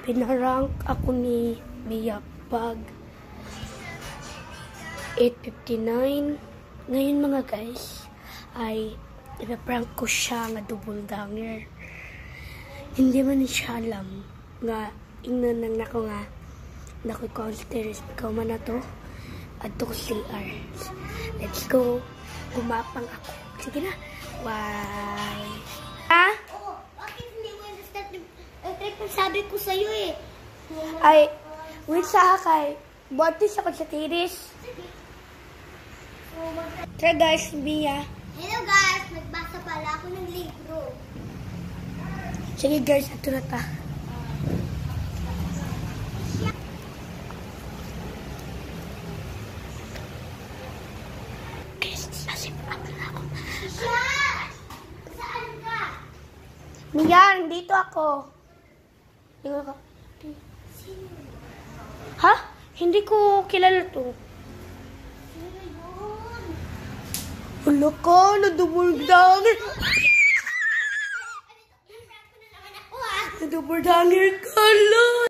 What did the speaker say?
Pinarank ako ni Mia pag 8:59. Ngayon mga guys, ay ipaprank ko siya nga double danger. Hindi man siya alam nga ingnan nang nako nga nako'y counter ikaw man na to at to CR. Let's go. Gumapang ako. Sige na. Why? Ha? Oh, bakit hindi mo na-start yung trip na sabi ko sa'yo eh? Ay, wait sa kay. Botis ako sa tiris. Tara guys, Mia. Hello guys, nagbasa pala ako ng libro. Sige guys, ito na ta. Guys, nasipan na ako. Saan ka? Mia, dito ako. Dito ako. Sino? Ha? Hindi ko kilala to. Sino yun? Wala ka, na-double danger. Yung prank ko na naman ako ah. Na-double danger ka lang.